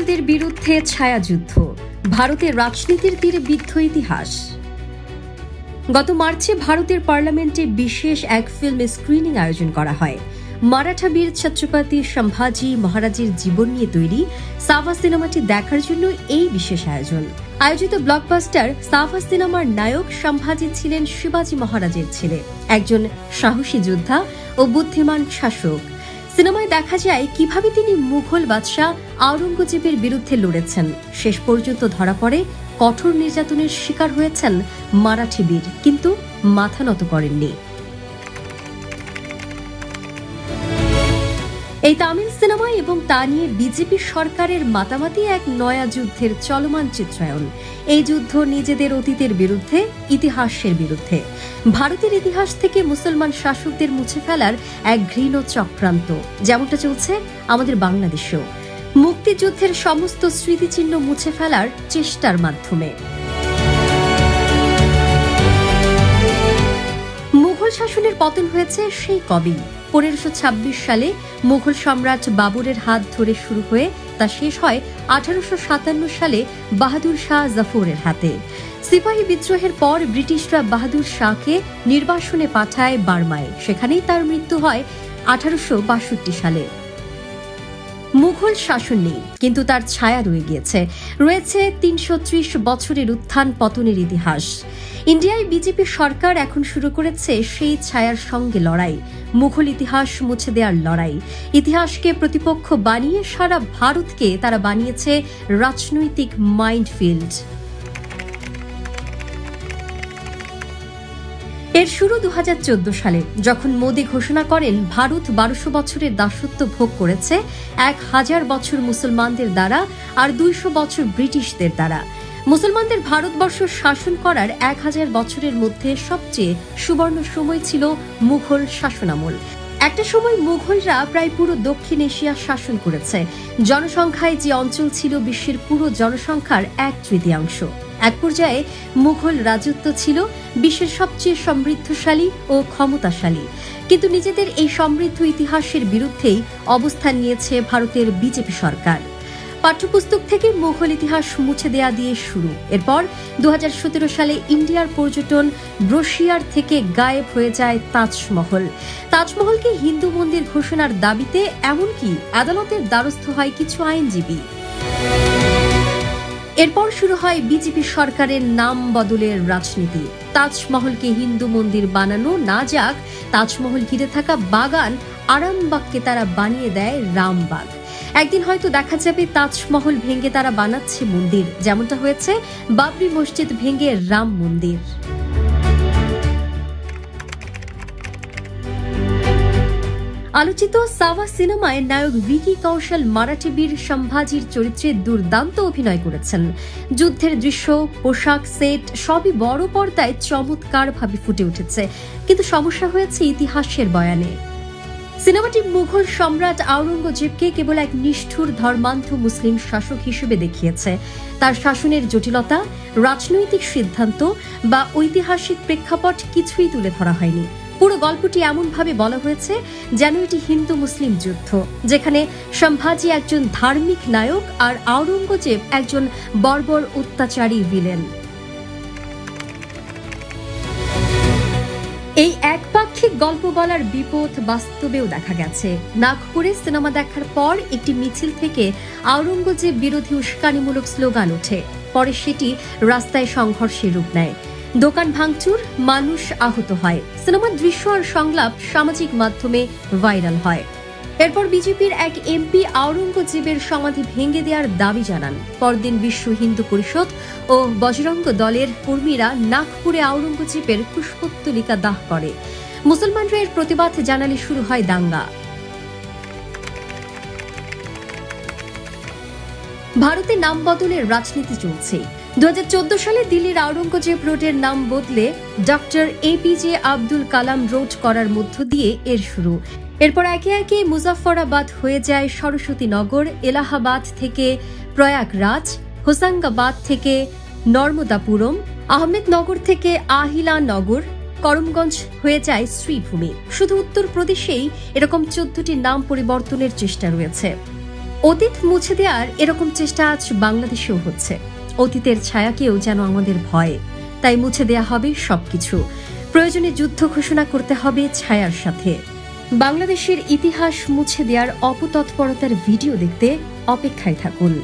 মুঘলদের বিরুদ্ধে ছায়াযুদ্ধ, ভারতের রাজনীতির তীরে বিদ্ধ ইতিহাস। গত মার্চে ভারতের পার্লামেন্টে বিশেষ এক ফিল্ম স্ক্রিনিং আয়োজন করা হয়। মারাঠা বীর ছত্রপতি সম্ভাজি মহারাজের জীবন নিয়ে তৈরি সাভা সিনেমাটি দেখার জন্য এই বিশেষ আয়োজন। আয়োজিত ব্লকবাস্টার সাভা সিনেমার নায়ক সম্ভাজি ছিলেন শিবাজী মহারাজের ছেলে, একজন সাহসী যোদ্ধা ও বুদ্ধিমান শাসক। সিনেমায় দেখা যায় কিভাবে তিনি মুঘল বাদশাহ আওরঙ্গজেবের বিরুদ্ধে লড়েছেন, শেষ পর্যন্ত ধরা পড়ে কঠোর নির্যাতনের শিকার হয়েছেন মারাঠি বীর, কিন্তু মাথা নত করেননি। এই তামিল সিনেমা এবং তা নিয়ে বিজেপি সরকারের মাতামাতি এক নয়া যুদ্ধের চলমান চিত্রায়ন। এই যুদ্ধ নিজেদের অতীতের বিরুদ্ধে, ইতিহাসের বিরুদ্ধে, ভারতের ইতিহাস থেকে মুসলমান শাসকদের মুছে ফেলার এক ঘৃণ চক্রান্ত, যেমনটা চলছে আমাদের বাংলাদেশেও মুক্তিযুদ্ধের সমস্ত স্মৃতিচিহ্ন মুছে ফেলার চেষ্টার মাধ্যমে। মুঘল শাসনের পতন হয়েছে সেই কবেই। 1526 সালে মুঘল সম্রাট বাবরের হাত ধরে শুরু হয়ে তা শেষ হয় 1857 সালে বাহাদুর শাহ জাফরের হাতে। সিপাহী বিদ্রোহের পর ব্রিটিশরা বাহাদুর শাহকে নির্বাসনে পাঠায় বার্মায়, সেখানেই তার মৃত্যু হয় 1862 সালে। মুঘল শাসন নেই, কিন্তু তার ছায়া রয়ে গিয়েছে। রয়েছে 330 বছরের উত্থান পতনের ইতিহাস। ইন্ডিয়ায় বিজেপি সরকার এখন শুরু করেছে সেই ছায়ার সঙ্গে লড়াই, মুঘল ইতিহাস মুছে দেওয়ার লড়াই। ইতিহাসকে প্রতিপক্ষ বানিয়ে সারা ভারতকে তারা বানিয়েছে রাজনৈতিক মাইন্ডফিল্ড। এর শুরু 2014 সালে, যখন মোদি ঘোষণা করেন ভারত 1200 বছরের দাসত্ব ভোগ করেছে 1000 বছর মুসলমানদের দ্বারা আর 200 বছর ব্রিটিশদের দ্বারা। মুসলমানদের ভারতবর্ষ শাসন করার 1000 বছরের মধ্যে সবচেয়ে সুবর্ণ সময় ছিল মুঘল শাসনামল। একটা সময় মুঘলরা প্রায় পুরো দক্ষিণ এশিয়া শাসন করেছে। জনসংখ্যায় যে অঞ্চল ছিল বিশ্বের পুরো জনসংখ্যার 1/3। এক পর্যায়ে মুঘল রাজত্ব ছিল বিশ্বের সবচেয়ে সমৃদ্ধশালী ও ক্ষমতাশালী, কিন্তু নিজেদের এই সমৃদ্ধ ইতিহাসের বিরুদ্ধেই অবস্থান নিয়েছে ভারতের বিজেপি সরকার। পাঠ্যপুস্তক থেকে মুঘল ইতিহাস মুছে দেয়া দিয়ে শুরু। এরপর 2017 সালে ইন্ডিয়ার পর্যটন ব্রোশিয়ার থেকে গায়েব হয়ে যায় তাজমহল। তাজমহলকে হিন্দু মন্দির ঘোষণার দাবিতে এমনকি আদালতের দ্বারস্থ হয় কিছু আইনজীবী। এরপর শুরু হয় বিজেপি সরকারের নাম বদলের রাজনীতি। তাজমহলকে হিন্দু মন্দির বানানো না যাক, তাজমহল ঘিরে থাকা বাগান আরামবাগকে তারা বানিয়ে দেয় রামবাগ। একদিন হয়তো দেখা যাবে তাজমহল ভেঙে তারা বানাচ্ছে মন্দির, যেমনটা হয়েছে বাবরি মসজিদ ভেঙে রাম মন্দির। আলোচিত সাভা সিনেমায় নায়ক ভিকি কৌশল মারাঠি বীর সম্ভাজির চরিত্রে দুর্দান্ত অভিনয় করেছেন। যুদ্ধের দৃশ্য, পোশাক, সেট সবই বড় পর্দায় চমৎকারভাবে ফুটে উঠেছে, কিন্তু সমস্যা হয়েছে ইতিহাসের বয়ানে। সিনেমাটি মুঘল সম্রাট আওরঙ্গজেবকে কেবল এক নিষ্ঠুর ধর্মান্ধ মুসলিম শাসক হিসেবে দেখিয়েছে। তার শাসনের জটিলতা, রাজনৈতিক সিদ্ধান্ত বা ঐতিহাসিক প্রেক্ষাপট কিছুই তুলে ধরা হয়নি। পুরো গল্পটি এমনভাবে বলা হয়েছে যেন এটি হিন্দু মুসলিম যুদ্ধ, যেখানে সম্ভাজি একজন ধার্মিক নায়ক আর আওরঙ্গজেব একজন বর্বর অত্যাচারী ভিলেন। এই একপাক্ষিক গল্প বলার বিপদ বাস্তবেও দেখা গেছে। নাগপুরে সিনেমা দেখার পর একটি মিছিল থেকে আওরঙ্গজেব বিরোধী উস্কানিমূলক স্লোগান ওঠে, পরে সেটি রাস্তায় সংঘর্ষের রূপ নেয়। দোকান ভাঙচুর, মানুষ আহত হয়। সিনেমার দৃশ্য আর সংলাপ সামাজিক মাধ্যমে ভাইরাল হয়। এরপর বিজেপির এক এমপি আওরঙ্গজেবের সমাধি ভেঙে দেওয়ার দাবি জানান। পরদিন বিশ্ব হিন্দু পরিষদ ও বজরঙ্গ দলের কর্মীরা নাগপুরে আওরঙ্গজেবের পুষ্পোত্তলিকা দাহ করে। মুসলমানরা এর প্রতিবাদ জানালে শুরু হয় দাঙ্গা। ভারতে নাম বদলের রাজনীতি চলছে। 2014 সালে দিল্লির আওরঙ্গজেব রোডের নাম বদলে doctor APJ Abdul Kalam road করার মধ্য দিয়ে এর শুরু। এরপর একে একে মুজাফফরাবাদ হয়ে যায় সরস্বতীনগর, এলাহাবাদ থেকে প্রয়াগরাজ, হোসাঙ্গাবাদ থেকে নর্মদাপুরম, আহমেদনগর থেকে আহিলানগর, করমগঞ্জ হয়ে যায় শ্রীভূমি। শুধু উত্তরপ্রদেশেই এরকম 14টি নাম পরিবর্তনের চেষ্টা রয়েছে। অতীত মুছে দেওয়ার এরকম চেষ্টা আজ বাংলাদেশেও হচ্ছে। অতীতের ছায়াকেও যেন আমাদের ভয়, তাই মুছে দেয়া হবে সবকিছু। প্রয়োজনে যুদ্ধ ঘোষণা করতে হবে ছায়ার সাথে। বাংলাদেশের ইতিহাস মুছে দেওয়ার অপতৎপরতার ভিডিও দেখতে অপেক্ষায় থাকুন।